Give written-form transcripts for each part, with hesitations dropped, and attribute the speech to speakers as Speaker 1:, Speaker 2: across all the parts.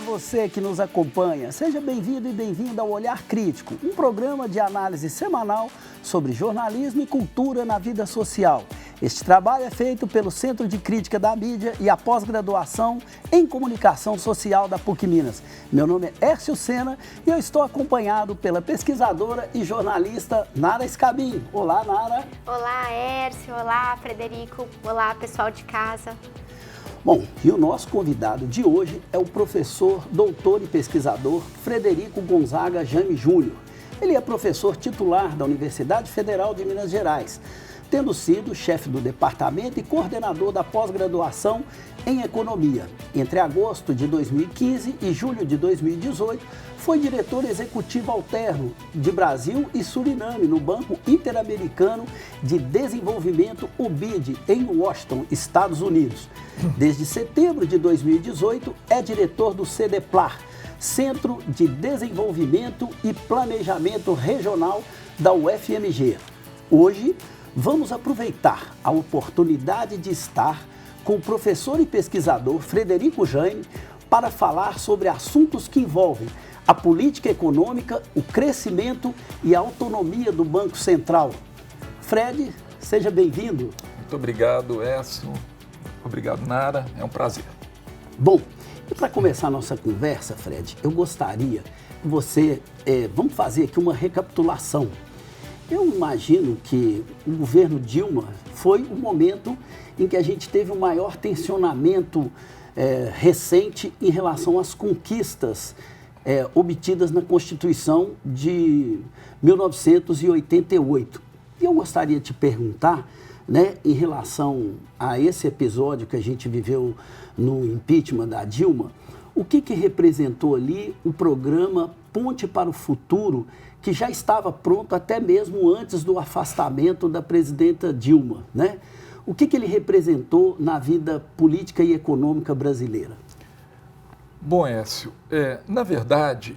Speaker 1: você que nos acompanha. Seja bem-vindo e bem-vinda ao Olhar Crítico, um programa de análise semanal sobre jornalismo e cultura na vida social. Este trabalho é feito pelo Centro de Crítica da Mídia e a pós-graduação em Comunicação Social da PUC Minas. Meu nome é Hércio Sena e eu estou acompanhado pela pesquisadora e jornalista Nara Scabin. Olá, Nara.
Speaker 2: Olá, Hércio. Olá, Frederico. Olá, pessoal de casa.
Speaker 1: Bom, e o nosso convidado de hoje é o professor, doutor e pesquisador Frederico Gonzaga Jame Júnior. Ele é professor titular da Universidade Federal de Minas Gerais, tendo sido chefe do departamento e coordenador da pós-graduação em Economia. Entre agosto de 2015 e julho de 2018, foi diretor executivo alterno de Brasil e Suriname no Banco Interamericano de Desenvolvimento, o BID, em Washington, Estados Unidos. Desde setembro de 2018, é diretor do CDPLAR, Centro de Desenvolvimento e Planejamento Regional da UFMG. Hoje, vamos aproveitar a oportunidade de estar com o professor e pesquisador Frederico Jame para falar sobre assuntos que envolvem a política econômica, o crescimento e a autonomia do Banco Central. Fred, seja bem-vindo.
Speaker 3: Muito obrigado, Hércio. Obrigado, Nara. É um prazer.
Speaker 1: Bom, e para começar a nossa conversa, Fred, eu gostaria que você... vamos fazer aqui uma recapitulação. Eu imagino que o governo Dilma foi o momento em que a gente teve o maior tensionamento recente em relação às conquistas obtidas na Constituição de 1988. E eu gostaria de te perguntar, né, em relação a esse episódio que a gente viveu no impeachment da Dilma, o que representou ali o programa Ponte para o Futuro, que já estava pronto até mesmo antes do afastamento da presidenta Dilma, né? O que ele representou na vida política e econômica brasileira?
Speaker 3: Bom, Hércio, na verdade,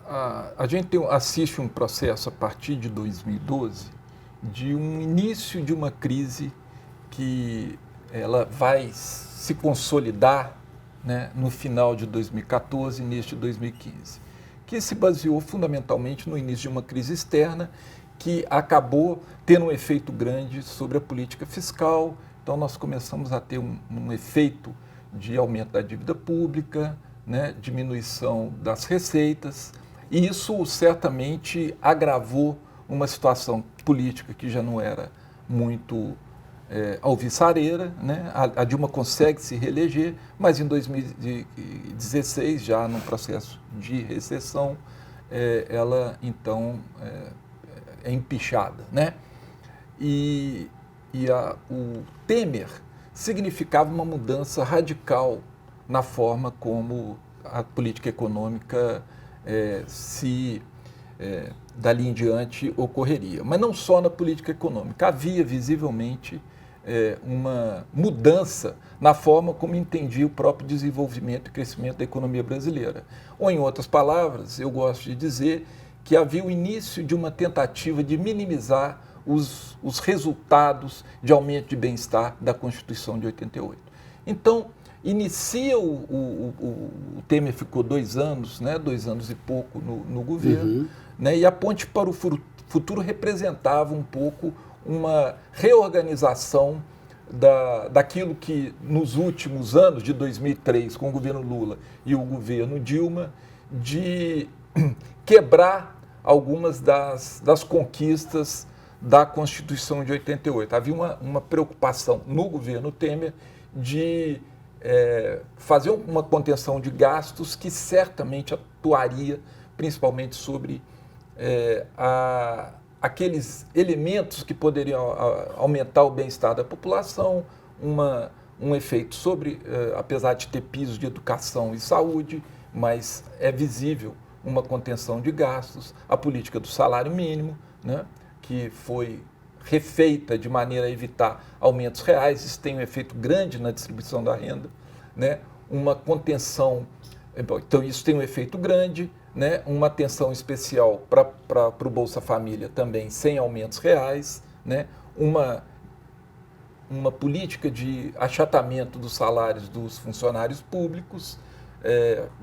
Speaker 3: a gente assiste um processo a partir de 2012 de um início de uma crise que ela vai se consolidar, né, no final de 2014 e início de 2015, que se baseou fundamentalmente no início de uma crise externa que acabou tendo um efeito grande sobre a política fiscal. Então nós começamos a ter um efeito de aumento da dívida pública, né, diminuição das receitas, e isso certamente agravou uma situação política que já não era muito alvissareira, né? A Dilma consegue se reeleger, mas em 2016, já num processo de recessão, ela então é empichada, né? O Temer significava uma mudança radical na forma como a política econômica dali em diante ocorreria. Mas não só na política econômica, havia visivelmente uma mudança na forma como entendia o próprio desenvolvimento e crescimento da economia brasileira. Ou, em outras palavras, eu gosto de dizer que havia o início de uma tentativa de minimizar os resultados de aumento de bem-estar da Constituição de 88. Então, inicia o Temer ficou 2 anos, né, 2 anos e pouco no governo, né, e a Ponte para o Futuro representava um pouco uma reorganização daquilo que nos últimos anos, de 2003, com o governo Lula e o governo Dilma, de quebrar algumas das conquistas da Constituição de 88. Havia uma preocupação no governo Temer de fazer uma contenção de gastos que certamente atuaria principalmente sobre aqueles elementos que poderiam aumentar o bem-estar da população, um efeito sobre, apesar de ter pisos de educação e saúde, mas é visível uma contenção de gastos, a política do salário mínimo, né, que foi refeita de maneira a evitar aumentos reais, isso tem um efeito grande na distribuição da renda, né, uma contenção, então isso tem um efeito grande, né, uma atenção especial para o Bolsa Família também sem aumentos reais, né, uma política de achatamento dos salários dos funcionários públicos,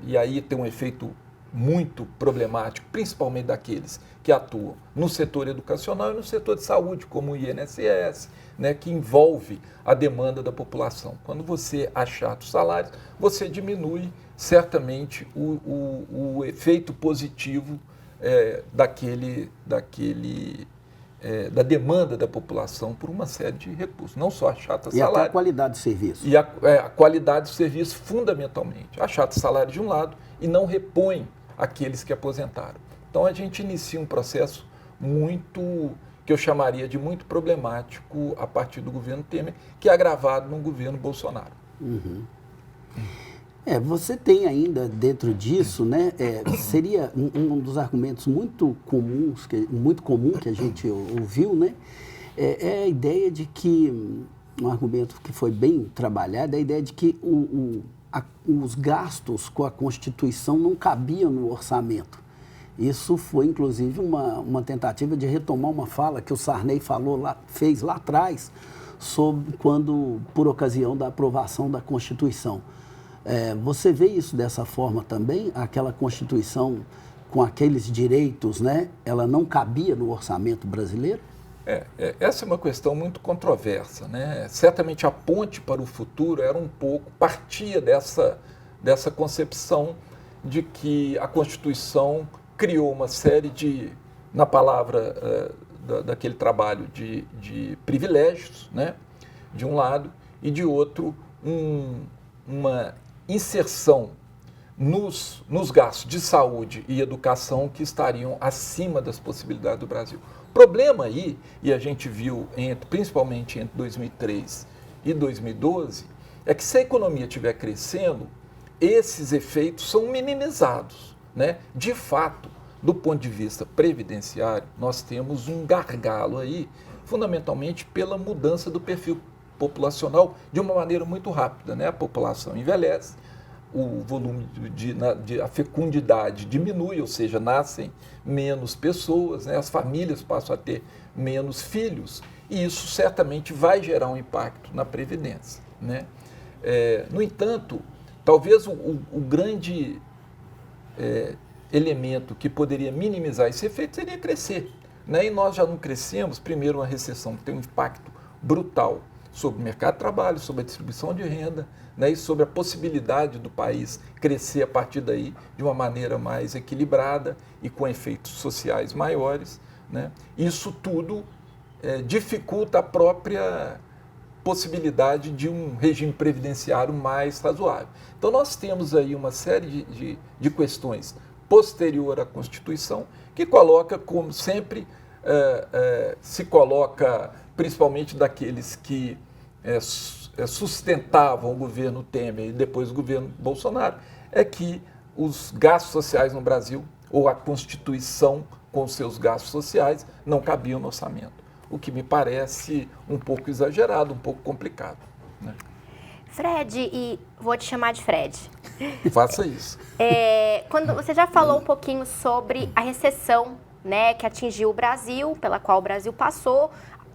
Speaker 3: e aí tem um efeito muito problemático, principalmente daqueles que atuam no setor educacional e no setor de saúde, como o INSS, né, que envolve a demanda da população. Quando você achata os salários, você diminui certamente o efeito positivo da demanda da população por uma série de recursos, não só achata salário.
Speaker 1: E até a qualidade do serviço.
Speaker 3: E a qualidade do serviço, fundamentalmente. Achata salário de um lado e não repõe aqueles que aposentaram. Então a gente inicia um processo que eu chamaria de muito problemático a partir do governo Temer, que é agravado no governo Bolsonaro.
Speaker 1: Uhum. Você tem ainda dentro disso, né, seria um dos argumentos muito comum que a gente ouviu, né, é a ideia de que, um argumento que foi bem trabalhado, é a ideia de que os gastos com a Constituição não cabiam no orçamento. Isso foi, inclusive, uma tentativa de retomar uma fala que o Sarney fez lá atrás, por ocasião da aprovação da Constituição. Você vê isso dessa forma também? Aquela Constituição com aqueles direitos, né, ela não cabia no orçamento brasileiro?
Speaker 3: Essa é uma questão muito controversa, né? Certamente a ponte para o futuro partia dessa concepção de que a Constituição criou uma série na palavra daquele trabalho, de privilégios, né, de um lado, e de outro, uma inserção nos gastos de saúde e educação que estariam acima das possibilidades do Brasil. O problema aí, e a gente viu principalmente entre 2003 e 2012, é que se a economia estiver crescendo, esses efeitos são minimizados, né? De fato, do ponto de vista previdenciário, nós temos um gargalo aí, fundamentalmente pela mudança do perfil populacional de uma maneira muito rápida, né? A população envelhece, o volume a fecundidade diminui, ou seja, nascem menos pessoas, né? As famílias passam a ter menos filhos, e isso certamente vai gerar um impacto na Previdência, né? No entanto, talvez o grande elemento que poderia minimizar esse efeito seria crescer, né? E nós já não crescemos. Primeiro, uma recessão que tem um impacto brutal sobre o mercado de trabalho, sobre a distribuição de renda, né, e sobre a possibilidade do país crescer a partir daí de uma maneira mais equilibrada e com efeitos sociais maiores, né? Isso tudo dificulta a própria possibilidade de um regime previdenciário mais razoável. Então nós temos aí uma série de questões posterior à Constituição que coloca, como sempre se coloca, principalmente daqueles que sustentavam o governo Temer e depois o governo Bolsonaro, é que os gastos sociais no Brasil, ou a Constituição com seus gastos sociais, não cabiam no orçamento. O que me parece um pouco exagerado, um pouco complicado, né?
Speaker 2: Fred, e vou te chamar de Fred.
Speaker 3: Faça isso.
Speaker 2: Quando você já falou um pouquinho sobre a recessão, né, que atingiu o Brasil, pela qual o Brasil passou,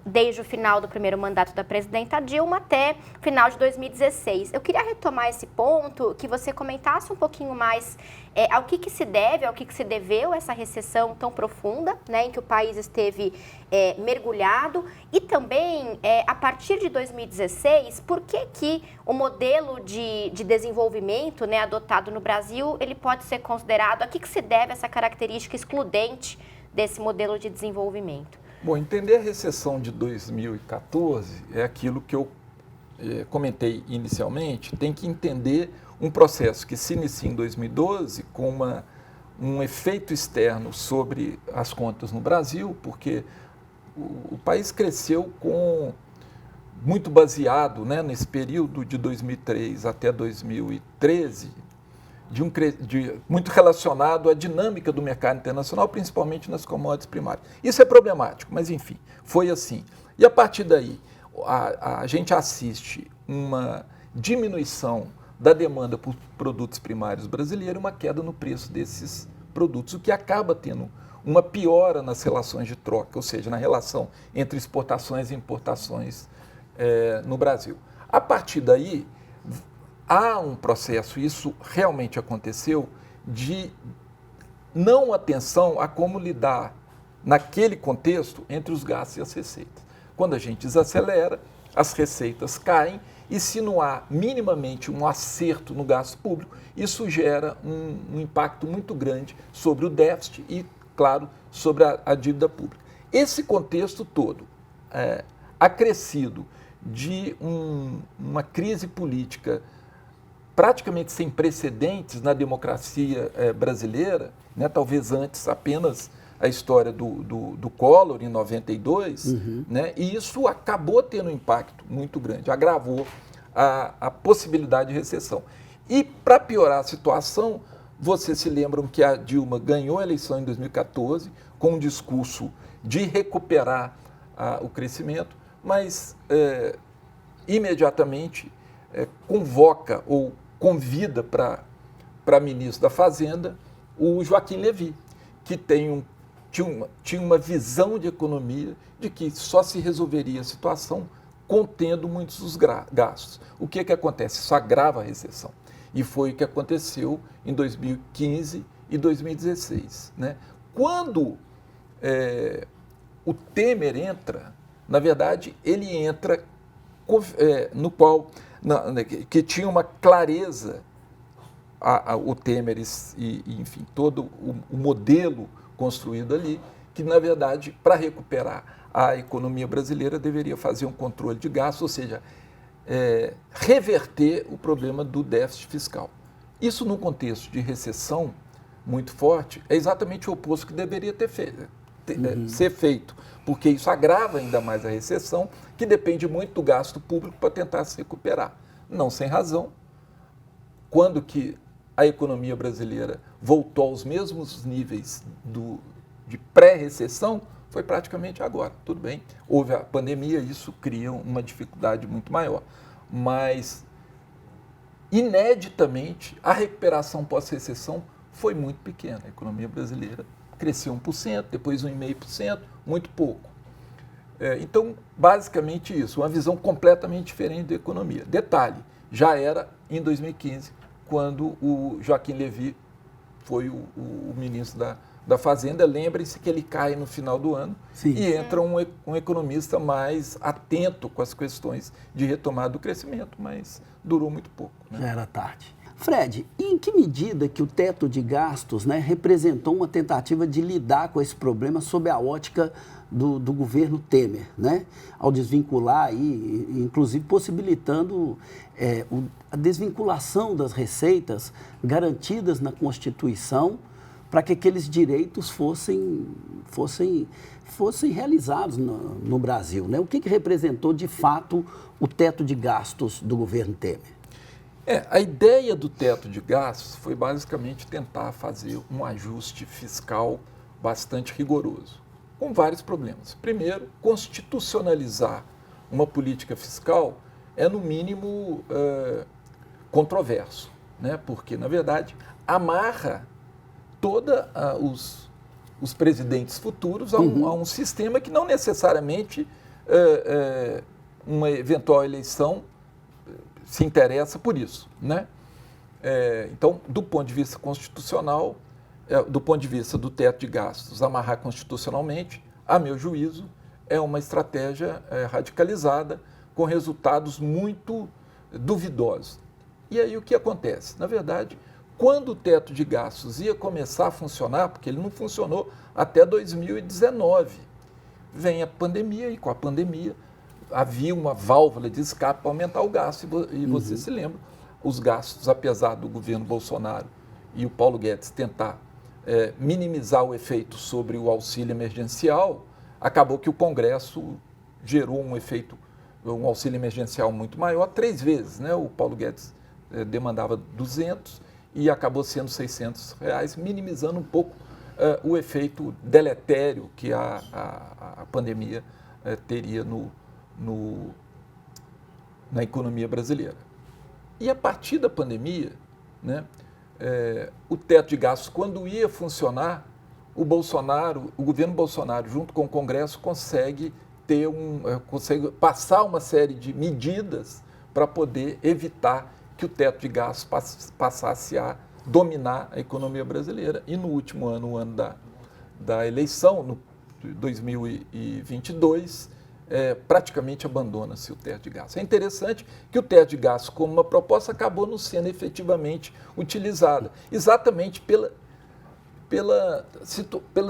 Speaker 2: desde o final do primeiro mandato da presidenta Dilma até final de 2016. Eu queria retomar esse ponto, que você comentasse um pouquinho mais ao que se deve, ao que se deveu essa recessão tão profunda, né, em que o país esteve mergulhado, e também, a partir de 2016, por que o modelo de desenvolvimento, né, adotado no Brasil, ele pode ser considerado, a que se deve essa característica excludente desse modelo de desenvolvimento?
Speaker 3: Bom, entender a recessão de 2014 é aquilo que eu comentei inicialmente. Tem que entender um processo que se inicia em 2012 com um efeito externo sobre as contas no Brasil, porque o país cresceu muito baseado, né, nesse período de 2003 até 2013, muito relacionado à dinâmica do mercado internacional, principalmente nas commodities primárias. Isso é problemático, mas enfim, foi assim. E a partir daí, a gente assiste uma diminuição da demanda por produtos primários brasileiros, uma queda no preço desses produtos, o que acaba tendo uma piora nas relações de troca, ou seja, na relação entre exportações e importações no Brasil. A partir daí, há um processo, isso realmente aconteceu, de não atenção a como lidar naquele contexto entre os gastos e as receitas. Quando a gente desacelera, as receitas caem e se não há minimamente um acerto no gasto público, isso gera um impacto muito grande sobre o déficit e, claro, sobre a dívida pública. Esse contexto todo, acrescido de uma crise política praticamente sem precedentes na democracia brasileira, né, talvez antes apenas a história do Collor, em 92, né, e isso acabou tendo um impacto muito grande, agravou a possibilidade de recessão. E, para piorar a situação, vocês se lembram que a Dilma ganhou a eleição em 2014 com um discurso de recuperar o crescimento, mas imediatamente convoca ou convida para ministro da Fazenda o Joaquim Levy, que tinha uma visão de economia de que só se resolveria a situação contendo muitos dos gastos. O que acontece? Isso agrava a recessão. E foi o que aconteceu em 2015 e 2016. Né? Quando o Temer entra, na verdade, ele entra no qual que tinha uma clareza, o Temer e, enfim, todo o modelo construído ali, que, na verdade, para recuperar a economia brasileira, deveria fazer um controle de gastos, ou seja, reverter o problema do déficit fiscal. Isso, num contexto de recessão muito forte, é exatamente o oposto que deveria ser feito, porque isso agrava ainda mais a recessão, que depende muito do gasto público para tentar se recuperar. Não sem razão, quando que a economia brasileira voltou aos mesmos níveis de pré-recessão, foi praticamente agora. Tudo bem, houve a pandemia, isso cria uma dificuldade muito maior. Mas, ineditamente, a recuperação pós-recessão foi muito pequena. A economia brasileira cresceu 1%, depois 1,5%, muito pouco. Então, basicamente isso, uma visão completamente diferente da economia. Detalhe, já era em 2015, quando o Joaquim Levy foi o ministro da Fazenda. Lembrem-se que ele cai no final do ano. Sim. E entra um economista mais atento com as questões de retomada do crescimento, mas durou muito pouco. Né?
Speaker 1: Já era tarde. Fred, e em que medida que o teto de gastos, né, representou uma tentativa de lidar com esse problema sob a ótica do governo Temer, né, ao desvincular, aí, inclusive possibilitando a desvinculação das receitas garantidas na Constituição para que aqueles direitos fossem realizados no Brasil, né? O que representou, de fato, o teto de gastos do governo Temer?
Speaker 3: A ideia do teto de gastos foi basicamente tentar fazer um ajuste fiscal bastante rigoroso, com vários problemas. Primeiro, constitucionalizar uma política fiscal é, no mínimo, controverso, né? Porque, na verdade, amarra todos os presidentes futuros a um sistema que não necessariamente uma eventual eleição se interessa por isso, né? Então, do ponto de vista constitucional, do ponto de vista do teto de gastos, amarrar constitucionalmente, a meu juízo, é uma estratégia radicalizada, com resultados muito duvidosos. E aí o que acontece? Na verdade, quando o teto de gastos ia começar a funcionar, porque ele não funcionou até 2019, vem a pandemia, e com a pandemia havia uma válvula de escape para aumentar o gasto, e você se lembra, os gastos, apesar do governo Bolsonaro e o Paulo Guedes tentar minimizar o efeito sobre o auxílio emergencial, acabou que o Congresso gerou um auxílio emergencial muito maior, 3 vezes, né? O Paulo Guedes demandava 200 e acabou sendo R$600, minimizando um pouco o efeito deletério que a pandemia teria na economia brasileira. E a partir da pandemia, né, o teto de gastos, quando ia funcionar, o governo Bolsonaro, junto com o Congresso, consegue passar uma série de medidas para poder evitar que o teto de gastos passasse a dominar a economia brasileira. E no último ano, o ano da eleição, no 2022, praticamente abandona-se o teto de gastos. É interessante que o teto de gastos, como uma proposta, acabou não sendo efetivamente utilizada, exatamente pela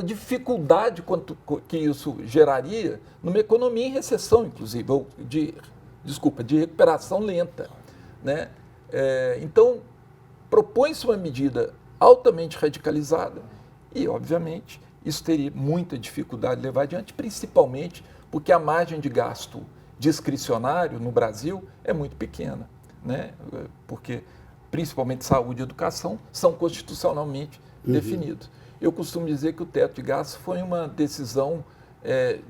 Speaker 3: dificuldade que isso geraria numa economia em recessão, inclusive, ou de recuperação lenta, né? Então, propõe-se uma medida altamente radicalizada e, obviamente, isso teria muita dificuldade de levar adiante, principalmente porque a margem de gasto discricionário no Brasil é muito pequena, né? Porque, principalmente saúde e educação, são constitucionalmente definidos. Eu costumo dizer que o teto de gastos foi uma decisão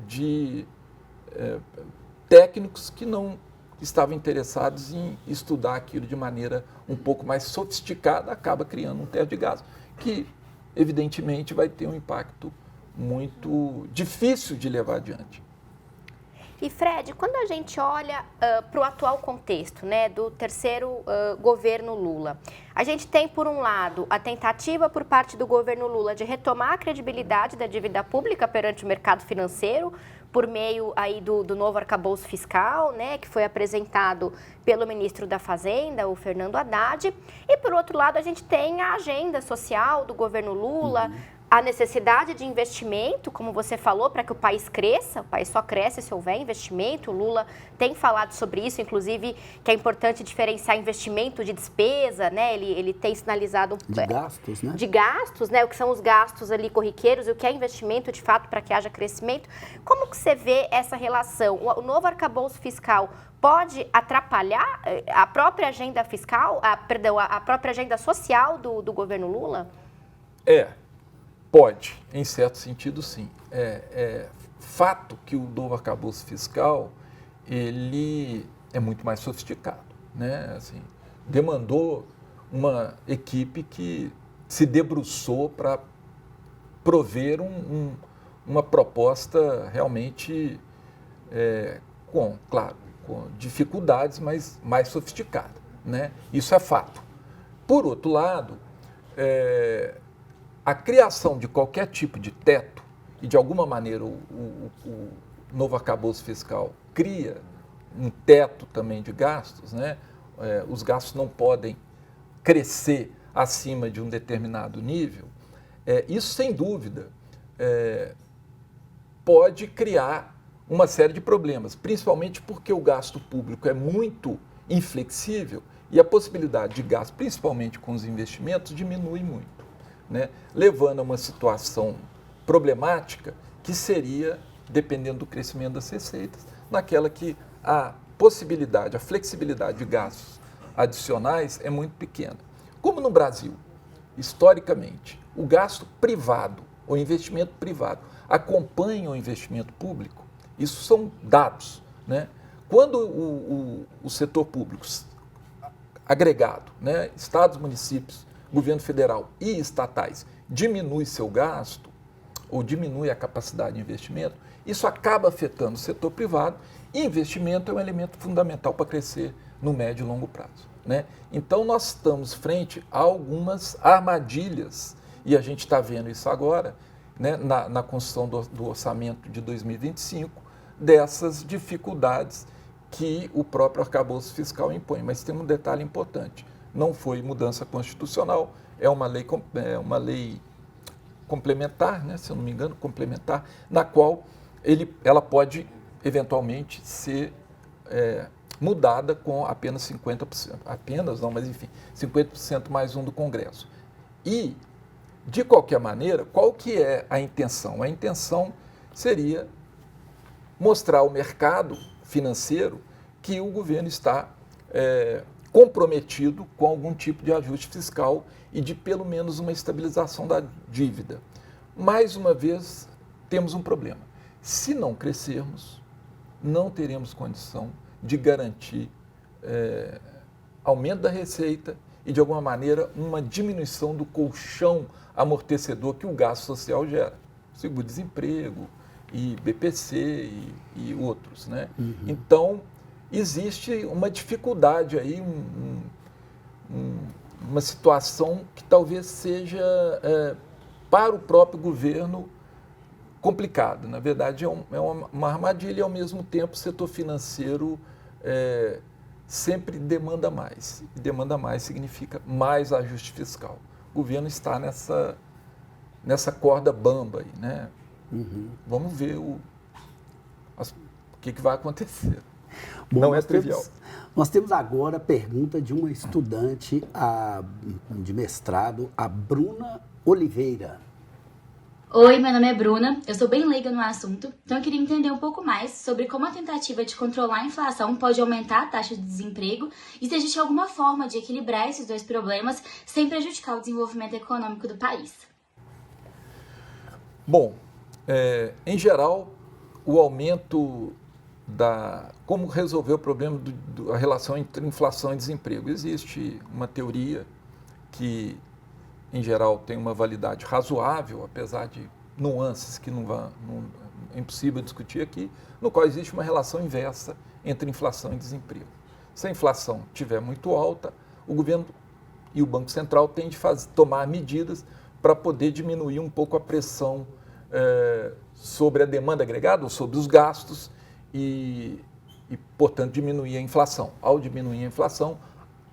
Speaker 3: de técnicos que não estavam interessados em estudar aquilo de maneira um pouco mais sofisticada, acaba criando um teto de gastos que, evidentemente, vai ter um impacto muito difícil de levar adiante.
Speaker 2: E, Fred, quando a gente olha para o atual contexto, né, do terceiro governo Lula, a gente tem, por um lado, a tentativa por parte do governo Lula de retomar a credibilidade da dívida pública perante o mercado financeiro, por meio aí do novo arcabouço fiscal, né, que foi apresentado pelo ministro da Fazenda, o Fernando Haddad. E, por outro lado, a gente tem a agenda social do governo Lula, a necessidade de investimento, como você falou, para que o país cresça. O país só cresce se houver investimento. O Lula tem falado sobre isso, inclusive, que é importante diferenciar investimento de despesa, né? Ele tem sinalizado...
Speaker 1: De gastos, né?
Speaker 2: De gastos, né? O que são os gastos ali corriqueiros e o que é investimento, de fato, para que haja crescimento. Como que você vê essa relação? O novo arcabouço fiscal pode atrapalhar a própria agenda fiscal, a própria agenda social do governo Lula?
Speaker 3: Pode, em certo sentido, sim. Fato que o novo arcabouço fiscal ele é muito mais sofisticado, né? Assim, demandou uma equipe que se debruçou para prover uma proposta realmente com dificuldades, mas mais sofisticada, né? Isso é fato. Por outro lado, a criação de qualquer tipo de teto, e de alguma maneira o novo arcabouço fiscal cria um teto também de gastos, né? Os gastos não podem crescer acima de um determinado nível, isso sem dúvida pode criar uma série de problemas, principalmente porque o gasto público é muito inflexível e a possibilidade de gasto, principalmente com os investimentos, diminui muito, né? Levando a uma situação problemática que seria, dependendo do crescimento das receitas, naquela que a possibilidade, a flexibilidade de gastos adicionais é muito pequena. Como no Brasil, historicamente, o gasto privado, o investimento privado, acompanha o investimento público, isso são dados, né? Quando o setor público agregado, né, estados, municípios, governo federal e estatais, diminui seu gasto ou diminui a capacidade de investimento, isso acaba afetando o setor privado e investimento é um elemento fundamental para crescer no médio e longo prazo, né? Então, nós estamos frente a algumas armadilhas e a gente está vendo isso agora, né, na construção do orçamento de 2025, dessas dificuldades que o próprio arcabouço fiscal impõe. Mas tem um detalhe importante. Não foi mudança constitucional, é uma lei complementar, né, se eu não me engano, complementar, na qual ela pode eventualmente ser mudada com apenas 50%, apenas não, mas enfim, 50% mais um do Congresso. E, de qualquer maneira, qual que é a intenção? A intenção seria mostrar ao mercado financeiro que o governo está comprometido com algum tipo de ajuste fiscal e de pelo menos uma estabilização da dívida. Mais uma vez, temos um problema. Se não crescermos, não teremos condição de garantir aumento da receita e, de alguma maneira, uma diminuição do colchão amortecedor que o gasto social gera. Seguro-desemprego, e BPC e outros, né? Então, existe uma dificuldade aí, uma situação que talvez seja, para o próprio governo, complicada. Na verdade, é uma armadilha e, ao mesmo tempo, o setor financeiro sempre demanda mais. E demanda mais significa mais ajuste fiscal. O governo está nessa corda bamba aí, né?
Speaker 1: Uhum.
Speaker 3: Vamos ver o que vai acontecer.
Speaker 1: Bom,
Speaker 3: não é trivial.
Speaker 1: Nós temos agora a pergunta de uma estudante de mestrado, a Bruna Oliveira.
Speaker 4: Oi, meu nome é Bruna, eu sou bem leiga no assunto, então eu queria entender um pouco mais sobre como a tentativa de controlar a inflação pode aumentar a taxa de desemprego e se existe alguma forma de equilibrar esses dois problemas sem prejudicar o desenvolvimento econômico do país.
Speaker 3: Bom, em geral, o aumento como resolver o problema da relação entre inflação e desemprego. Existe uma teoria que, em geral, tem uma validade razoável, apesar de nuances que é impossível discutir aqui, no qual existe uma relação inversa entre inflação e desemprego. Se a inflação estiver muito alta, o governo e o Banco Central têm de tomar medidas para poder diminuir um pouco a pressão sobre a demanda agregada, ou sobre os gastos, e, portanto, diminuir a inflação. Ao diminuir a inflação,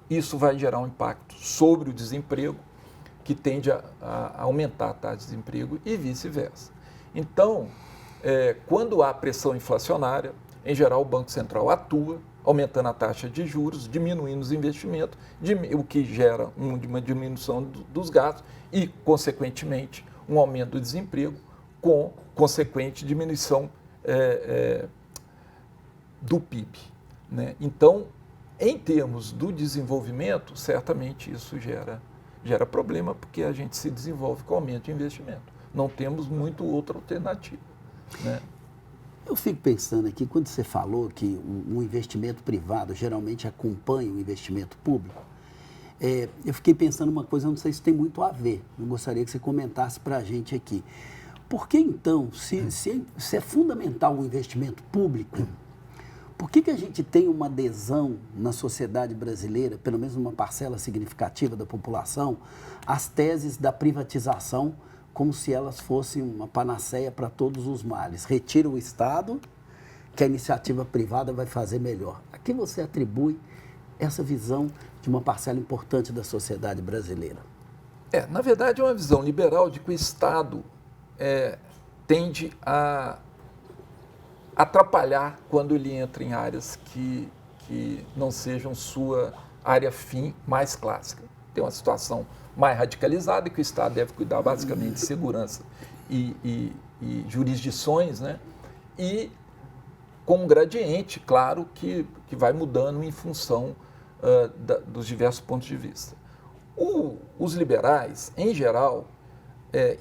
Speaker 3: isso vai gerar um impacto sobre o desemprego, que tende a aumentar a taxa de desemprego e vice-versa. Então, quando há pressão inflacionária, em geral, o Banco Central atua, aumentando a taxa de juros, diminuindo os investimentos, o que gera uma diminuição dos gastos e, consequentemente, um aumento do desemprego, com consequente diminuição do PIB. Né? Então, em termos do desenvolvimento, certamente isso gera problema, porque a gente se desenvolve com aumento de investimento. Não temos muito outra alternativa. Né?
Speaker 1: Eu fico pensando aqui, quando você falou que o investimento privado geralmente acompanha o investimento público, eu fiquei pensando uma coisa, não sei se tem muito a ver, eu gostaria que você comentasse para a gente aqui. Por que então, se é fundamental o investimento público, por que a gente tem uma adesão na sociedade brasileira, pelo menos uma parcela significativa da população, às teses da privatização, como se elas fossem uma panaceia para todos os males? Retira o Estado, que a iniciativa privada vai fazer melhor. A que você atribui essa visão de uma parcela importante da sociedade brasileira?
Speaker 3: Na verdade, é uma visão liberal de que o Estado tende a atrapalhar quando ele entra em áreas que não sejam sua área fim mais clássica. Tem uma situação mais radicalizada que o Estado deve cuidar basicamente de segurança e jurisdições, né? E com um gradiente, claro, que vai mudando em função dos diversos pontos de vista. Os liberais, em geral,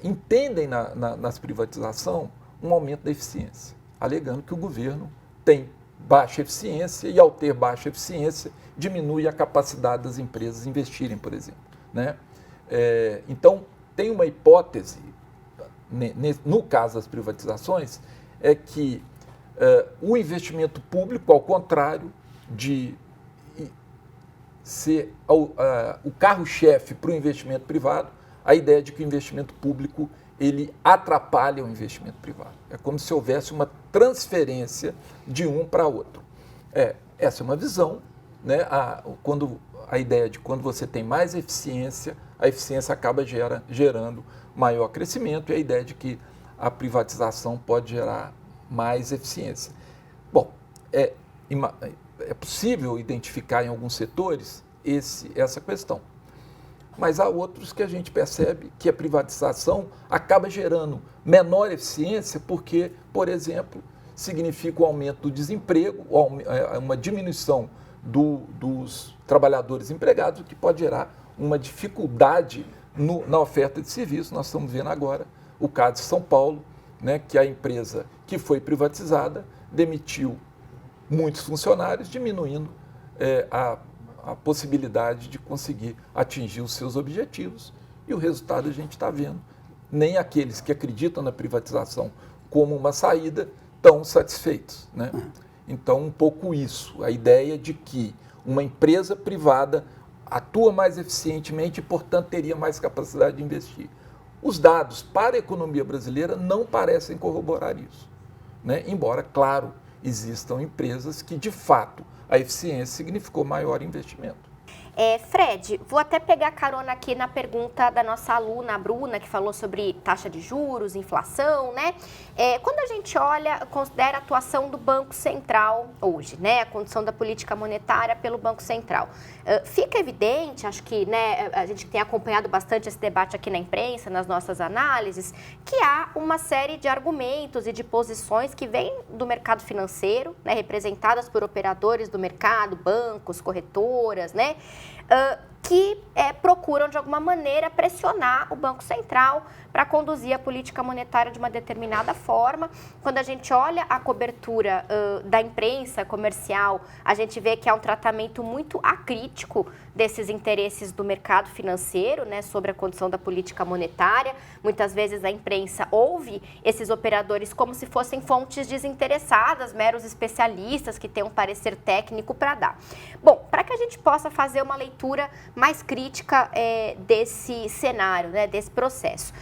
Speaker 3: entendem nas privatizações um aumento da eficiência, alegando que o governo tem baixa eficiência e, ao ter baixa eficiência, diminui a capacidade das empresas investirem, por exemplo. Né? Então, tem uma hipótese, no caso das privatizações, é que o investimento público, ao contrário de ser o carro-chefe para o investimento privado, a ideia de que o investimento público ele atrapalha o investimento privado. É como se houvesse uma transferência de um para outro. Essa é uma visão, né? A ideia de quando você tem mais eficiência, a eficiência acaba gerando maior crescimento, e a ideia de que a privatização pode gerar mais eficiência. Bom, é possível identificar em alguns setores essa questão. Mas há outros que a gente percebe que a privatização acaba gerando menor eficiência porque, por exemplo, significa o aumento do desemprego, uma diminuição dos trabalhadores empregados, o que pode gerar uma dificuldade na oferta de serviço. Nós estamos vendo agora o caso de São Paulo, né, que a empresa que foi privatizada demitiu muitos funcionários, diminuindo a possibilidade de conseguir atingir os seus objetivos. E o resultado a gente está vendo. Nem aqueles que acreditam na privatização como uma saída estão satisfeitos. Né? Então, um pouco isso, a ideia de que uma empresa privada atua mais eficientemente e, portanto, teria mais capacidade de investir. Os dados para a economia brasileira não parecem corroborar isso, né? Embora, claro, existam empresas que, de fato, a eficiência significou maior investimento.
Speaker 2: Fred, vou até pegar carona aqui na pergunta da nossa aluna, a Bruna, que falou sobre taxa de juros, inflação, né? Quando a gente olha, considera a atuação do Banco Central hoje, né? A condução da política monetária pelo Banco Central. Fica evidente, acho que, né, a gente tem acompanhado bastante esse debate aqui na imprensa, nas nossas análises, que há uma série de argumentos e de posições que vêm do mercado financeiro, né, representadas por operadores do mercado, bancos, corretoras, né? Que procuram, de alguma maneira, pressionar o Banco Central para conduzir a política monetária de uma determinada forma. Quando a gente olha a cobertura da imprensa comercial, a gente vê que há um tratamento muito acrítico desses interesses do mercado financeiro, né, sobre a condução da política monetária. Muitas vezes a imprensa ouve esses operadores como se fossem fontes desinteressadas, meros especialistas que têm um parecer técnico para dar. Bom, para que a gente possa fazer uma leitura mais crítica desse cenário, né, desse processo,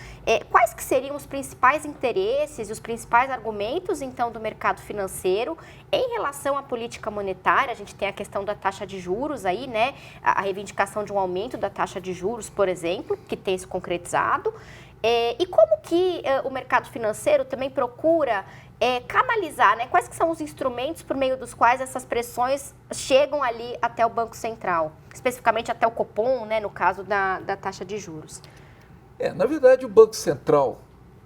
Speaker 2: quais que seriam os principais interesses e os principais argumentos, então, do mercado financeiro em relação à política monetária? A gente tem a questão da taxa de juros aí, né, a reivindicação de um aumento da taxa de juros, por exemplo, que tem se concretizado, e como que o mercado financeiro também procura canalizar, né? Quais que são os instrumentos por meio dos quais essas pressões chegam ali até o Banco Central, especificamente até o Copom, né, no caso da taxa de juros?
Speaker 3: Na verdade, o Banco Central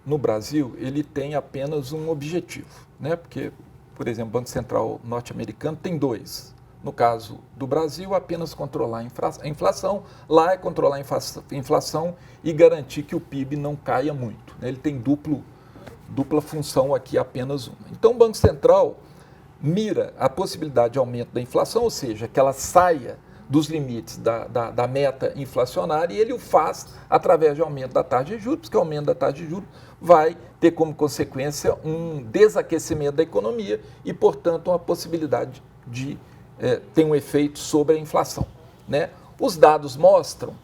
Speaker 3: no Brasil, ele tem apenas um objetivo, né? Porque, por exemplo, o Banco Central norte-americano tem dois. No caso do Brasil, apenas controlar a inflação. Lá é controlar a inflação e garantir que o PIB não caia muito, né? Ele tem dupla função aqui, apenas uma. Então, o Banco Central mira a possibilidade de aumento da inflação, ou seja, que ela saia dos limites da meta inflacionária, e ele o faz através de aumento da taxa de juros, porque o aumento da taxa de juros vai ter como consequência um desaquecimento da economia e, portanto, uma possibilidade de ter um efeito sobre a inflação, né? Os dados mostram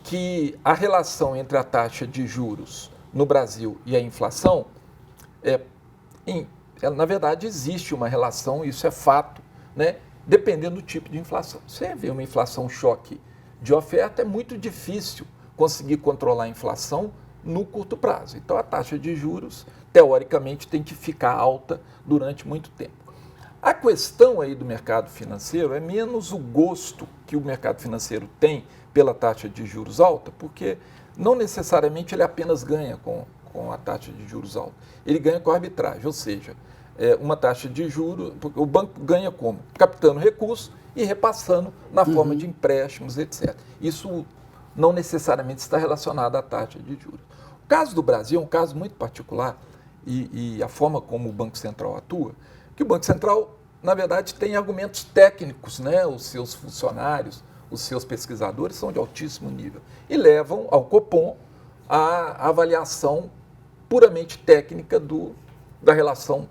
Speaker 3: que a relação entre a taxa de juros no Brasil e a inflação, na verdade, existe uma relação, isso é fato, né? Dependendo do tipo de inflação. Você vê uma inflação choque de oferta, é muito difícil conseguir controlar a inflação no curto prazo. Então, a taxa de juros, teoricamente, tem que ficar alta durante muito tempo. A questão aí do mercado financeiro é menos o gosto que o mercado financeiro tem pela taxa de juros alta, porque não necessariamente ele apenas ganha com a taxa de juros alta. Ele ganha com a arbitragem, ou seja, uma taxa de juros, o banco ganha como? Captando recursos e repassando na forma de empréstimos, etc. Isso não necessariamente está relacionado à taxa de juros. O caso do Brasil é um caso muito particular e a forma como o Banco Central atua, que o Banco Central, na verdade, tem argumentos técnicos, né? Os seus funcionários, os seus pesquisadores são de altíssimo nível e levam ao Copom a avaliação puramente técnica da relação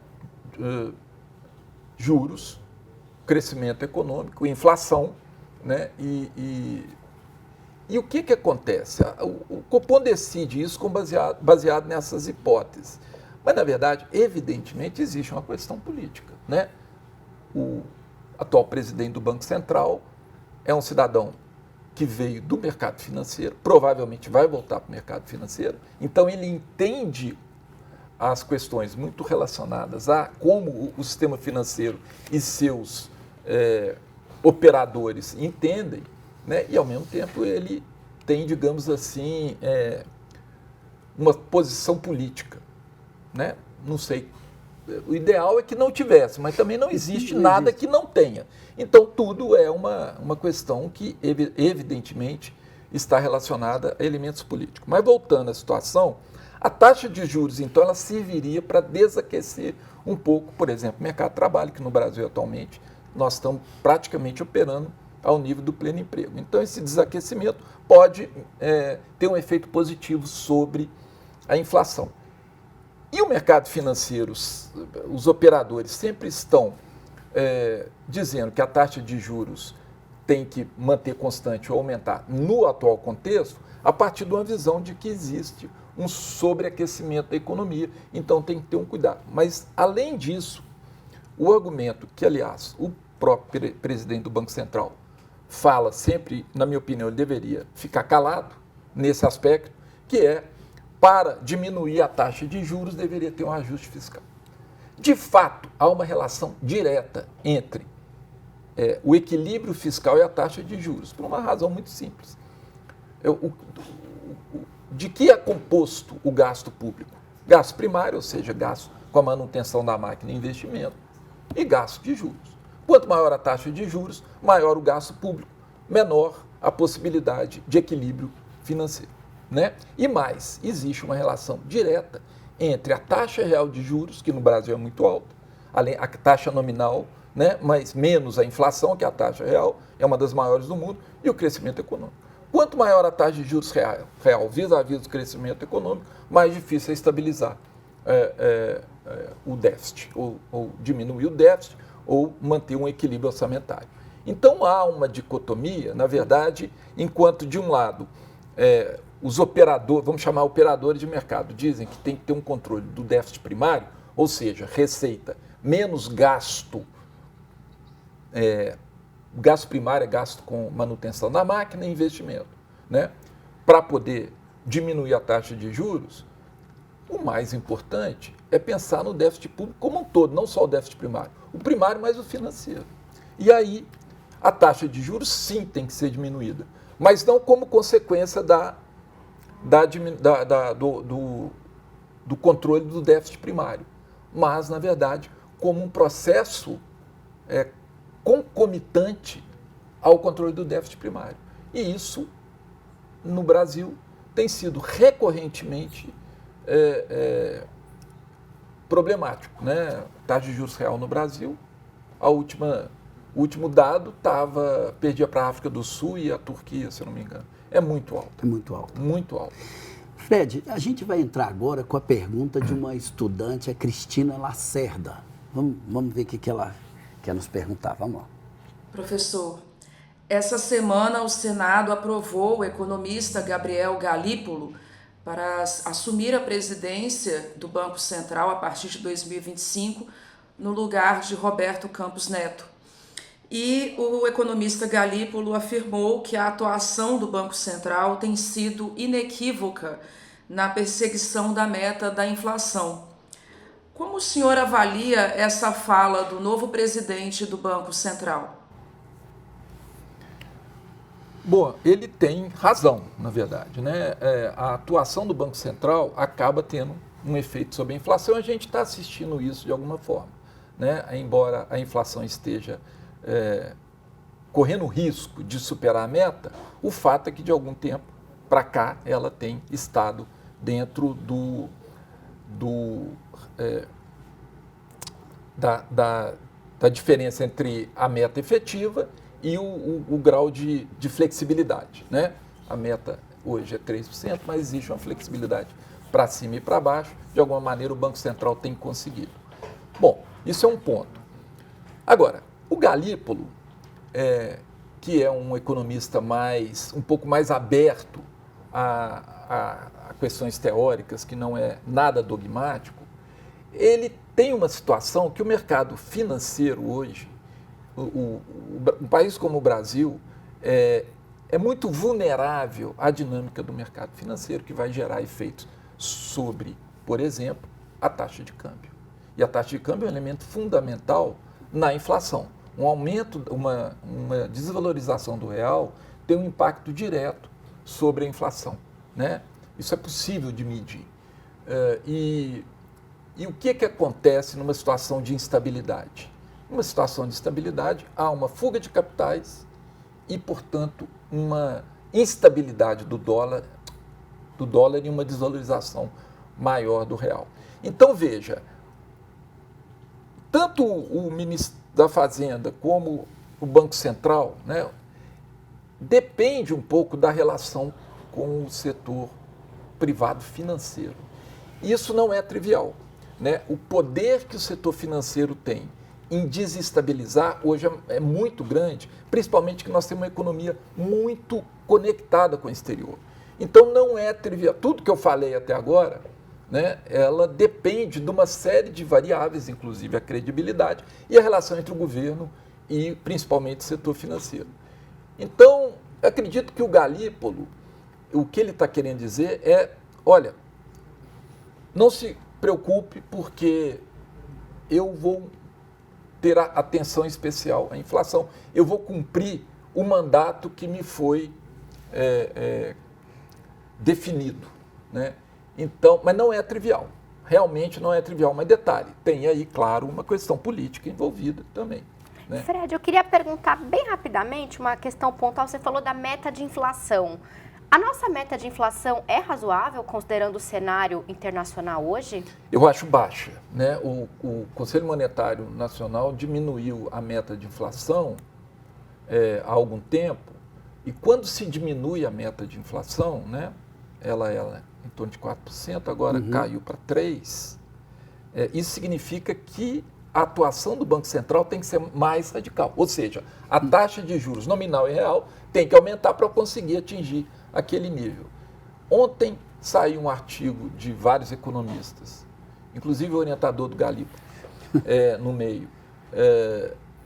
Speaker 3: juros, crescimento econômico, inflação, né? E o que acontece? O Copom decide isso baseado nessas hipóteses. Mas, na verdade, evidentemente, existe uma questão política, né? O atual presidente do Banco Central é um cidadão que veio do mercado financeiro, provavelmente vai voltar para o mercado financeiro, então ele entende as questões muito relacionadas a como o sistema financeiro e seus operadores entendem, né? E, ao mesmo tempo, ele tem, digamos assim, uma posição política, né? Não sei, o ideal é que não tivesse, mas também não existe nada que não tenha. Então, tudo é uma questão que, evidentemente, está relacionada a elementos políticos. Mas, voltando à situação, a taxa de juros, então, ela serviria para desaquecer um pouco, por exemplo, o mercado de trabalho, que no Brasil atualmente nós estamos praticamente operando ao nível do pleno emprego. Então, esse desaquecimento pode ter um efeito positivo sobre a inflação. E o mercado financeiro, os operadores sempre estão dizendo que a taxa de juros tem que manter constante ou aumentar no atual contexto, a partir de uma visão de que existe um sobreaquecimento da economia, então tem que ter um cuidado. Mas, além disso, o argumento que, aliás, o próprio presidente do Banco Central fala sempre, na minha opinião, ele deveria ficar calado nesse aspecto, que é, para diminuir a taxa de juros, deveria ter um ajuste fiscal. De fato, há uma relação direta entre o equilíbrio fiscal e a taxa de juros, por uma razão muito simples. De que é composto o gasto público? Gasto primário, ou seja, gasto com a manutenção da máquina e investimento, e gasto de juros. Quanto maior a taxa de juros, maior o gasto público, menor a possibilidade de equilíbrio financeiro, né? E mais, existe uma relação direta entre a taxa real de juros, que no Brasil é muito alta, além a taxa nominal, né, mas menos a inflação, que é a taxa real, é uma das maiores do mundo, e o crescimento econômico. Quanto maior a taxa de juros real vis-à-vis do crescimento econômico, mais difícil é estabilizar o déficit, ou diminuir o déficit, ou manter um equilíbrio orçamentário. Então há uma dicotomia, na verdade, enquanto de um lado os operadores, vamos chamar operadores de mercado, dizem que tem que ter um controle do déficit primário, ou seja, receita menos gasto. Gasto primário é gasto com manutenção da máquina e investimento, né? Para poder diminuir a taxa de juros, o mais importante é pensar no déficit público como um todo, não só o déficit primário. O primário, mas o financeiro. E aí, a taxa de juros, sim, tem que ser diminuída, mas não como consequência do controle do déficit primário, mas, na verdade, como um processo concomitante ao controle do déficit primário. E isso, no Brasil, tem sido recorrentemente problemático, né? Taxa de juros real no Brasil, o último dado perdia para a África do Sul e a Turquia, se eu não me engano. É muito alto.
Speaker 1: É muito alto.
Speaker 3: Muito alto.
Speaker 1: Fred, a gente vai entrar agora com a pergunta de uma estudante, a Cristina Lacerda. Vamos ver o que ela quer nos perguntar. Vamos lá.
Speaker 5: Professor, essa semana o Senado aprovou o economista Gabriel Galípolo para assumir a presidência do Banco Central a partir de 2025, no lugar de Roberto Campos Neto. E o economista Galípolo afirmou que a atuação do Banco Central tem sido inequívoca na perseguição da meta da inflação. Como o senhor avalia essa fala do novo presidente do Banco Central?
Speaker 3: Bom, ele tem razão, na verdade, né? A atuação do Banco Central acaba tendo um efeito sobre a inflação. A gente está assistindo isso de alguma forma, né? Embora a inflação esteja correndo risco de superar a meta, o fato é que de algum tempo para cá ela tem estado dentro da diferença entre a meta efetiva e o grau de flexibilidade, né? A meta hoje é 3%, mas existe uma flexibilidade para cima e para baixo. De alguma maneira o Banco Central tem conseguido. Bom, isso é um ponto. Agora, o Galípolo, que é um economista um pouco mais aberto a questões teóricas, que não é nada dogmático, ele tem uma situação que o mercado financeiro hoje, um país como o Brasil, é muito vulnerável à dinâmica do mercado financeiro, que vai gerar efeitos sobre, por exemplo, a taxa de câmbio. E a taxa de câmbio é um elemento fundamental na inflação. Um aumento, uma desvalorização do real tem um impacto direto sobre a inflação, né? Isso é possível de medir. E o que acontece numa situação de instabilidade? Numa situação de instabilidade, há uma fuga de capitais e, portanto, uma instabilidade do dólar e uma desvalorização maior do real. Então, veja, tanto o ministro da Fazenda como o Banco Central, né, depende um pouco da relação com o setor privado financeiro. Isso não é trivial, né? O poder que o setor financeiro tem em desestabilizar hoje é muito grande, principalmente que nós temos uma economia muito conectada com o exterior. Então não é trivial. Tudo que eu falei até agora, né, ela depende de uma série de variáveis, inclusive a credibilidade e a relação entre o governo e principalmente o setor financeiro. Então, acredito que o Galípolo, o que ele está querendo dizer é, olha, não se preocupe porque eu vou ter atenção especial à inflação. Eu vou cumprir o mandato que me foi definido, né? Então, mas não é trivial, realmente não é trivial. Mas detalhe, tem aí, claro, uma questão política envolvida também. Né?
Speaker 2: Fred, eu queria perguntar bem rapidamente uma questão pontual. Você falou da meta de inflação. A nossa meta de inflação é razoável, considerando o cenário internacional hoje?
Speaker 3: Eu acho baixa, né? O Conselho Monetário Nacional diminuiu a meta de inflação há algum tempo, e quando se diminui a meta de inflação, né, ela em torno de 4%, agora caiu para 3%, isso significa que a atuação do Banco Central tem que ser mais radical, ou seja, a taxa de juros nominal e real tem que aumentar para conseguir atingir aquele nível. Ontem saiu um artigo de vários economistas, inclusive o orientador do Galípolo, no meio,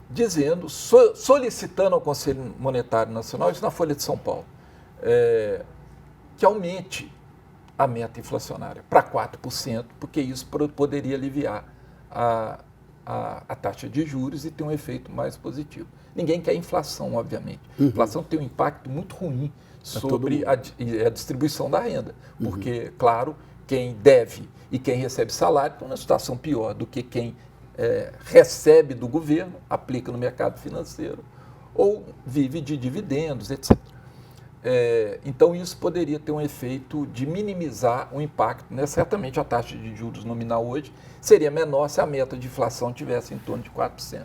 Speaker 3: dizendo, solicitando ao Conselho Monetário Nacional, isso na Folha de São Paulo, que aumente a meta inflacionária para 4%, porque isso poderia aliviar a taxa de juros e ter um efeito mais positivo. Ninguém quer inflação, obviamente. Inflação tem um impacto muito ruim sobre a distribuição da renda, porque, claro, quem deve e quem recebe salário estão numa situação pior do que quem recebe do governo, aplica no mercado financeiro ou vive de dividendos, etc. Então, isso poderia ter um efeito de minimizar o impacto, né? Certamente a taxa de juros nominal hoje seria menor se a meta de inflação tivesse em torno de 4%.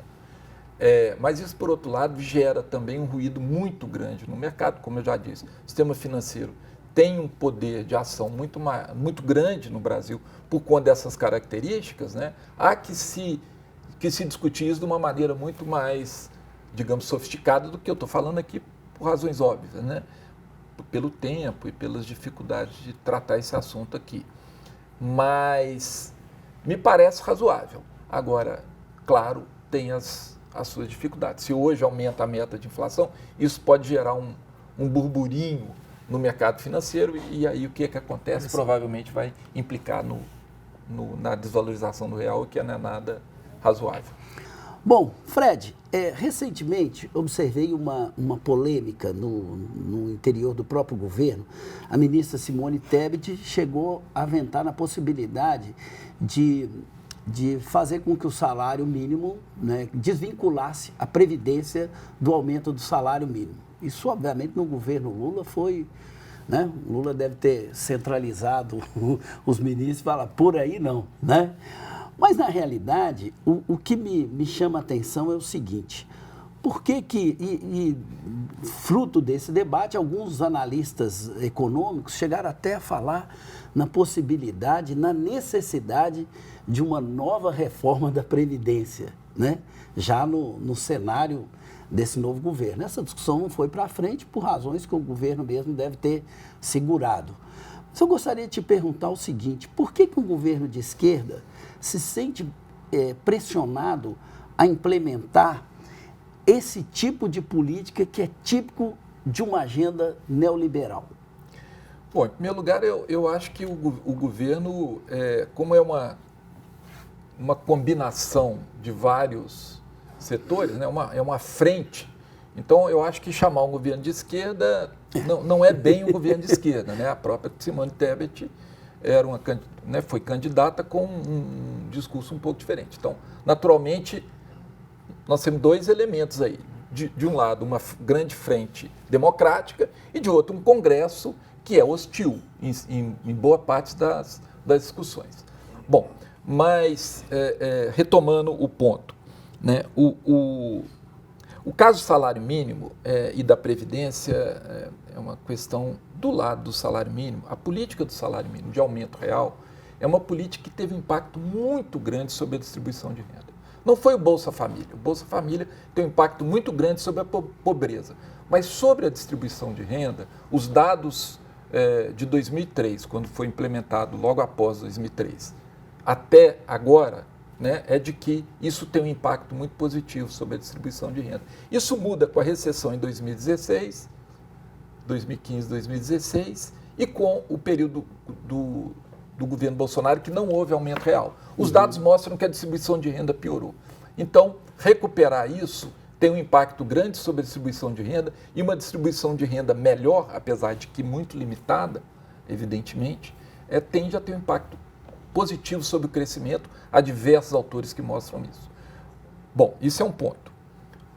Speaker 3: Mas isso, por outro lado, gera também um ruído muito grande no mercado, como eu já disse. O sistema financeiro tem um poder de ação muito grande no Brasil por conta dessas características, né? Há que se discutir isso de uma maneira muito mais, digamos, sofisticada do que eu estou falando aqui por razões óbvias, né? Pelo tempo e pelas dificuldades de tratar esse assunto aqui. Mas me parece razoável. Agora, claro, tem as suas dificuldades. Se hoje aumenta a meta de inflação, isso pode gerar um burburinho no mercado financeiro e aí o que acontece? Provavelmente vai implicar na desvalorização do real, que não é nada razoável.
Speaker 1: Bom, Fred, recentemente observei uma polêmica no interior do próprio governo. A ministra Simone Tebet chegou a aventar na possibilidade de fazer com que o salário mínimo, né, desvinculasse a previdência do aumento do salário mínimo. Isso, obviamente, no governo Lula foi... Né? Lula deve ter centralizado os ministros e falar, por aí não, né? Mas, na realidade, o que me chama a atenção é o seguinte, por que fruto desse debate, alguns analistas econômicos chegaram até a falar na possibilidade, na necessidade de uma nova reforma da Previdência, né? Já no cenário desse novo governo. Essa discussão não foi para frente por razões que o governo mesmo deve ter segurado. Mas eu gostaria de te perguntar o seguinte, por que um governo de esquerda se sente pressionado a implementar esse tipo de política que é típico de uma agenda neoliberal?
Speaker 3: Bom, em primeiro lugar, eu acho que o governo, como é uma combinação de vários setores, né, é uma frente, então eu acho que chamar um governo de esquerda não é bem um governo de esquerda, né? A própria Simone Tebet foi candidata com um discurso um pouco diferente. Então, naturalmente, nós temos dois elementos aí. De um lado, uma grande frente democrática e, de outro, um Congresso que é hostil em boa parte das discussões. Bom, mas retomando o ponto, né, o caso do salário mínimo e da Previdência é uma questão do lado do salário mínimo. A política do salário mínimo de aumento real é uma política que teve um impacto muito grande sobre a distribuição de renda. Não foi o Bolsa Família. O Bolsa Família tem um impacto muito grande sobre a pobreza. Mas sobre a distribuição de renda, os dados de 2003, quando foi implementado logo após 2003, até agora, né, é de que isso tem um impacto muito positivo sobre a distribuição de renda. Isso muda com a recessão em 2016, 2015, 2016 e com o período do governo Bolsonaro, que não houve aumento real. Os dados mostram que a distribuição de renda piorou. Então, recuperar isso tem um impacto grande sobre a distribuição de renda e uma distribuição de renda melhor, apesar de que muito limitada, evidentemente, tende a ter um impacto positivo sobre o crescimento. Há diversos autores que mostram isso. Bom, isso é um ponto.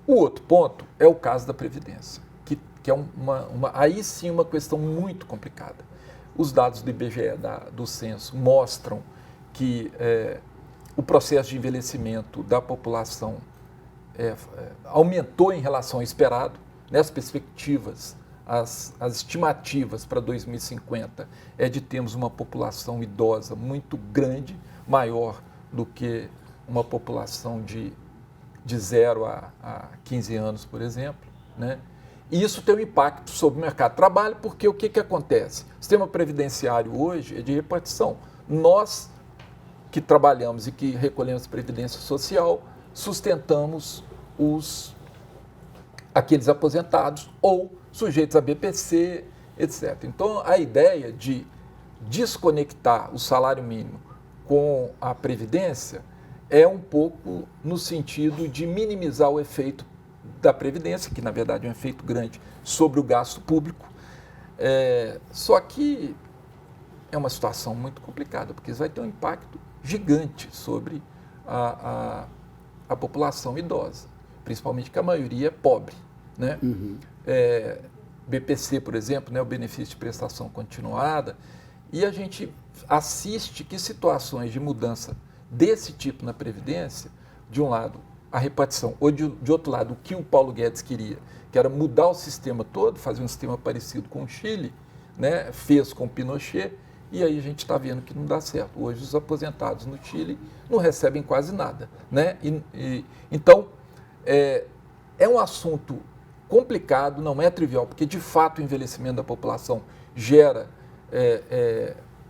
Speaker 3: O outro ponto é o caso da Previdência, que é aí sim uma questão muito complicada. Os dados do IBGE, do censo, mostram que o processo de envelhecimento da população aumentou em relação ao esperado, né? As perspectivas, as estimativas para 2050 é de termos uma população idosa muito grande, maior do que uma população de 0 a 15 anos, por exemplo, né? E isso tem um impacto sobre o mercado de trabalho, porque o que acontece? O sistema previdenciário hoje é de repartição. Nós que trabalhamos e que recolhemos previdência social, sustentamos aqueles aposentados ou sujeitos a BPC, etc. Então, a ideia de desconectar o salário mínimo com a Previdência é um pouco no sentido de minimizar o efeito da Previdência, que na verdade é um efeito grande sobre o gasto público. Só que é uma situação muito complicada, porque isso vai ter um impacto gigante sobre a população idosa, principalmente que a maioria é pobre, né? BPC, por exemplo, né, o benefício de prestação continuada, e a gente assiste que situações de mudança desse tipo na Previdência, de um lado, a repartição, ou de outro lado, o que o Paulo Guedes queria, que era mudar o sistema todo, fazer um sistema parecido com o Chile, né, fez com o Pinochet, e aí a gente está vendo que não dá certo. Hoje os aposentados no Chile não recebem quase nada, né? Então, é um assunto complicado, não é trivial, porque de fato o envelhecimento da população gera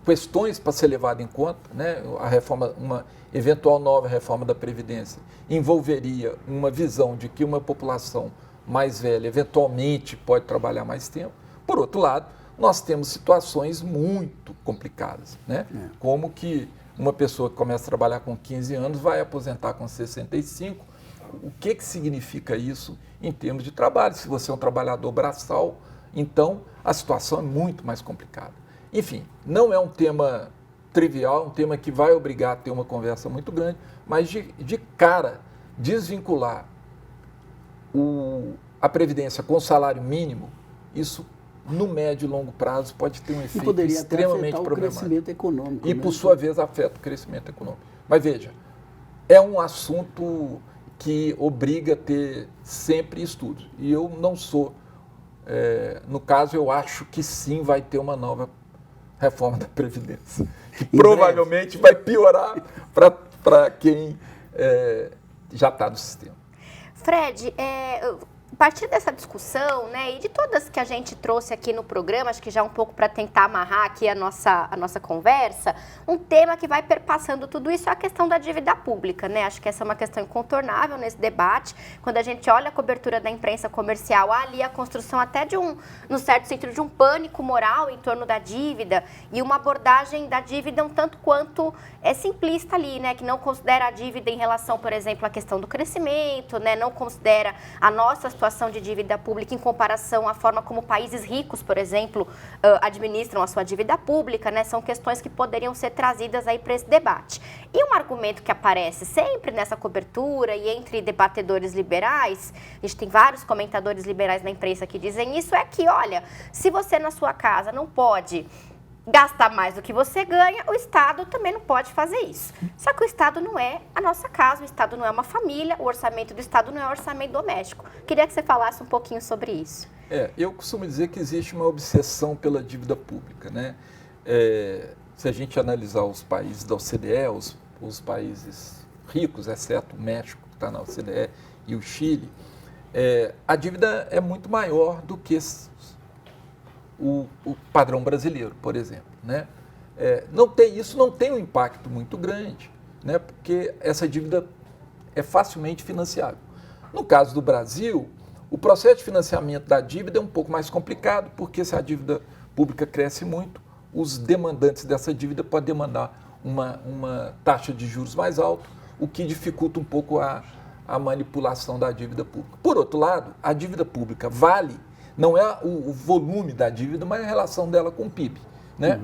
Speaker 3: questões para ser levado em conta, né? A reforma, uma eventual nova reforma da Previdência envolveria uma visão de que uma população mais velha eventualmente pode trabalhar mais tempo. Por outro lado, nós temos situações muito complicadas, né? Como que uma pessoa que começa a trabalhar com 15 anos vai aposentar com 65. O que significa isso em termos de trabalho? Se você é um trabalhador braçal, então a situação é muito mais complicada. Enfim, não é um tema trivial, é um tema que vai obrigar a ter uma conversa muito grande, mas de cara, desvincular a Previdência com o salário mínimo, isso no médio e longo prazo pode ter um efeito extremamente problemático. O crescimento econômico. E, por sua vez, afeta o crescimento econômico. Mas veja, é um assunto que obriga a ter sempre estudos. E eu não sou, no caso, eu acho que sim vai ter uma nova reforma da Previdência, que provavelmente vai piorar para quem já está no sistema.
Speaker 2: Fred, a partir dessa discussão, né, e de todas que a gente trouxe aqui no programa, acho que já um pouco para tentar amarrar aqui a nossa conversa, um tema que vai perpassando tudo isso é a questão da dívida pública, né? Acho que essa é uma questão incontornável nesse debate. Quando a gente olha a cobertura da imprensa comercial, há ali a construção até no certo sentido, de um pânico moral em torno da dívida e uma abordagem da dívida um tanto quanto simplista ali, né? Que não considera a dívida em relação, por exemplo, à questão do crescimento, né? Não considera a nossa situação de dívida pública em comparação à forma como países ricos, por exemplo, administram a sua dívida pública, né? São questões que poderiam ser trazidas aí para esse debate. E um argumento que aparece sempre nessa cobertura e entre debatedores liberais, a gente tem vários comentadores liberais na imprensa que dizem isso, é que, olha, se você na sua casa não pode gastar mais do que você ganha, o Estado também não pode fazer isso. Só que o Estado não é a nossa casa, o Estado não é uma família, o orçamento do Estado não é um orçamento doméstico. Queria que você falasse um pouquinho sobre isso.
Speaker 3: Eu costumo dizer que existe uma obsessão pela dívida pública, né? Se a gente analisar os países da OCDE, os países ricos, exceto o México, que está na OCDE, e o Chile, a dívida é muito maior do que o padrão brasileiro, por exemplo, né? Isso não tem um impacto muito grande, né? Porque essa dívida é facilmente financiável. No caso do Brasil, o processo de financiamento da dívida é um pouco mais complicado, porque se a dívida pública cresce muito, os demandantes dessa dívida podem demandar uma taxa de juros mais alta, o que dificulta um pouco a manipulação da dívida pública. Por outro lado, a dívida pública não é o volume da dívida, mas a relação dela com o PIB, né?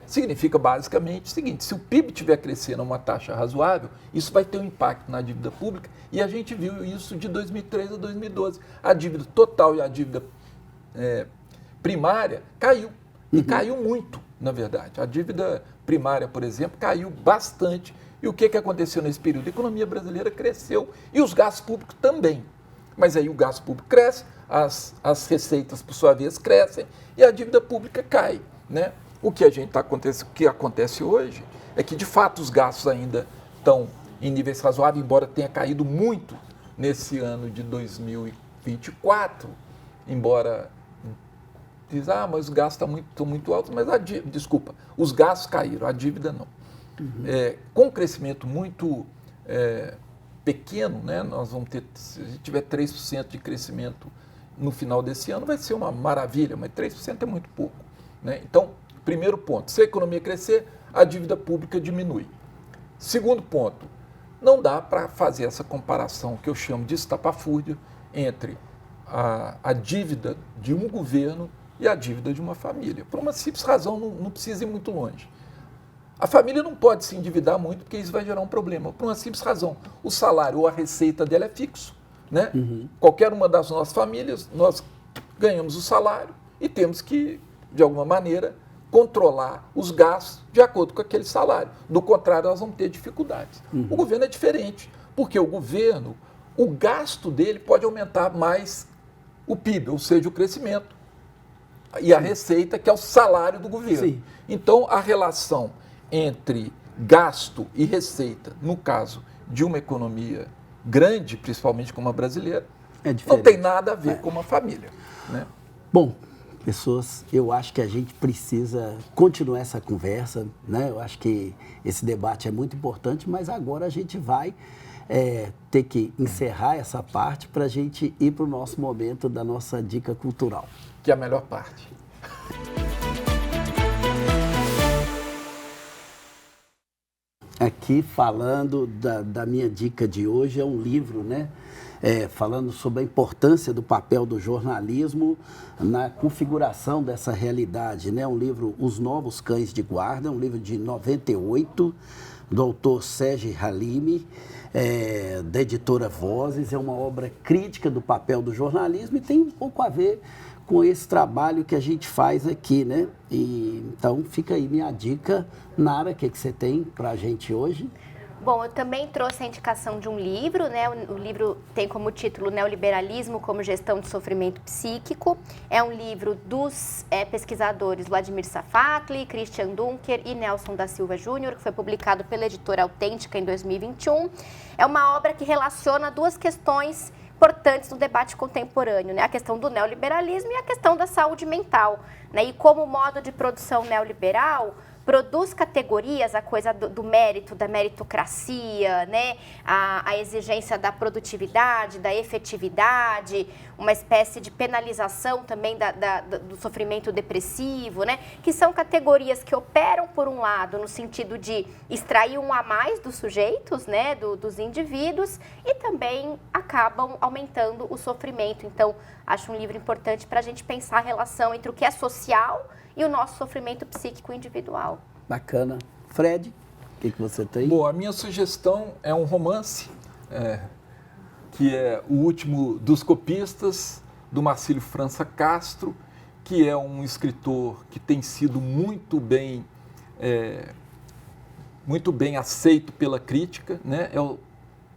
Speaker 3: Significa basicamente o seguinte: se o PIB estiver crescendo a uma taxa razoável, isso vai ter um impacto na dívida pública, e a gente viu isso de 2003 a 2012. A dívida total e a dívida primária caiu, e caiu muito, na verdade. A dívida primária, por exemplo, caiu bastante. E o que aconteceu nesse período? A economia brasileira cresceu e os gastos públicos também. Mas aí o gasto público cresce, as receitas, por sua vez, crescem e a dívida pública cai, né? O que acontece hoje é que, de fato, os gastos ainda estão em níveis razoáveis, embora tenha caído muito nesse ano de 2024, embora diz, mas os gastos estão muito altos, mas os gastos caíram, a dívida não. Com um crescimento muito pequeno, né, nós vamos ter, se a gente tiver 3% de crescimento no final desse ano, vai ser uma maravilha, mas 3% é muito pouco, né? Então, primeiro ponto, se a economia crescer, a dívida pública diminui. Segundo ponto, não dá para fazer essa comparação que eu chamo de estapafúrdia entre a dívida de um governo e a dívida de uma família. Por uma simples razão, não precisa ir muito longe. A família não pode se endividar muito, porque isso vai gerar um problema. Por uma simples razão, o salário ou a receita dela é fixo, né? Qualquer uma das nossas famílias, nós ganhamos o salário e temos que, de alguma maneira, controlar os gastos de acordo com aquele salário. Do contrário, nós vamos ter dificuldades. O governo é diferente, porque o governo, o gasto dele pode aumentar mais o PIB, ou seja, o crescimento, e a receita, que é o salário do governo.
Speaker 1: Sim.
Speaker 3: Então, a relação entre gasto e receita, no caso de uma economia grande, principalmente como a brasileira, não tem nada a ver com uma família, né?
Speaker 1: Bom, pessoas, eu acho que a gente precisa continuar essa conversa, né? Eu acho que esse debate é muito importante, mas agora a gente vai ter que encerrar essa parte para a gente ir para o nosso momento da nossa dica cultural.
Speaker 3: Que é a melhor parte.
Speaker 1: Aqui falando da minha dica de hoje, é um livro, né? Falando sobre a importância do papel do jornalismo na configuração dessa realidade, né? Um livro, Os Novos Cães de Guarda, um livro de 98, do autor Sérgio Halimi, da editora Vozes. É uma obra crítica do papel do jornalismo e tem um pouco a ver com esse trabalho que a gente faz aqui, né? Então, fica aí minha dica. Nara, o que você tem para a gente hoje?
Speaker 2: Bom, eu também trouxe a indicação de um livro, né? O livro tem como título Neoliberalismo como Gestão de Sofrimento Psíquico. É um livro dos pesquisadores Vladimir Safatli, Christian Dunker e Nelson da Silva Júnior, que foi publicado pela editora Autêntica em 2021. É uma obra que relaciona duas questões importantes no debate contemporâneo, né? A questão do neoliberalismo e a questão da saúde mental, né? E como o modo de produção neoliberal produz categorias, a coisa do mérito, da meritocracia, né? A exigência da produtividade, da efetividade, uma espécie de penalização também do sofrimento depressivo, né? Que são categorias que operam, por um lado, no sentido de extrair um a mais dos sujeitos, né? Dos indivíduos, e também acabam aumentando o sofrimento. Então, acho um livro importante para a gente pensar a relação entre o que é social e o nosso sofrimento psíquico individual.
Speaker 1: Bacana. Fred, o que você tem?
Speaker 3: Bom, a minha sugestão é um romance, que é O Último dos Copistas, do Marcílio França Castro, que é um escritor que tem sido muito bem aceito pela crítica, né? É o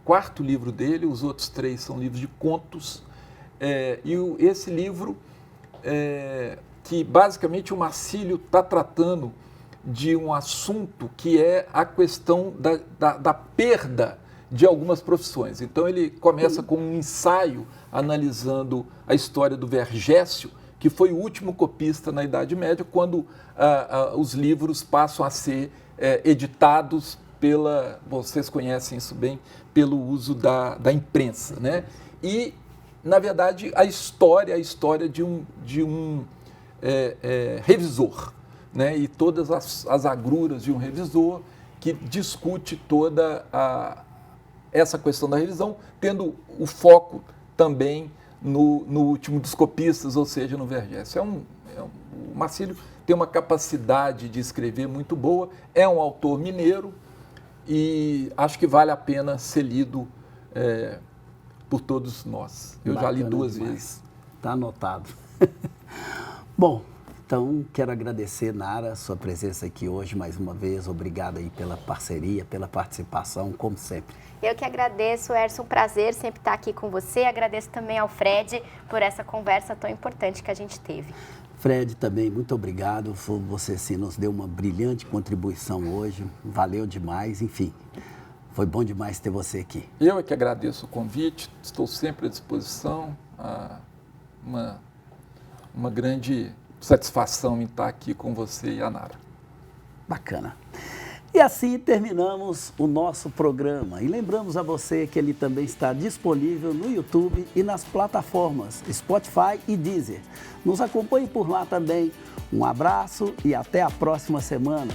Speaker 3: quarto livro dele, os outros 3 são livros de contos, esse livro que basicamente o Marcílio está tratando de um assunto que é a questão da perda de algumas profissões. Então ele começa com um ensaio analisando a história do Vergésio, que foi o último copista na Idade Média, quando os livros passam a ser editados vocês conhecem isso bem, pelo uso da imprensa, né? E, na verdade, a história de um revisor, né? E todas as agruras de um revisor que discute toda essa questão da revisão, tendo o foco também no último dos copistas, ou seja, no Vergésio. O Marcílio tem uma capacidade de escrever muito boa, é um autor mineiro e acho que vale a pena ser lido por todos nós. Eu já li 2 vezes.
Speaker 1: Está anotado. Bom, então quero agradecer, Nara, sua presença aqui hoje mais uma vez. Obrigado aí pela parceria, pela participação, como sempre.
Speaker 2: Eu que agradeço, Erson, um prazer sempre estar aqui com você. Agradeço também ao Fred por essa conversa tão importante que a gente teve.
Speaker 1: Fred, também, muito obrigado. Você sim nos deu uma brilhante contribuição hoje. Valeu demais, enfim. Foi bom demais ter você aqui.
Speaker 3: Eu é que agradeço o convite, estou sempre à disposição. Uma grande satisfação em estar aqui com você e a Nara.
Speaker 1: Bacana. E assim terminamos o nosso programa. E lembramos a você que ele também está disponível no YouTube e nas plataformas Spotify e Deezer. Nos acompanhe por lá também. Um abraço e até a próxima semana.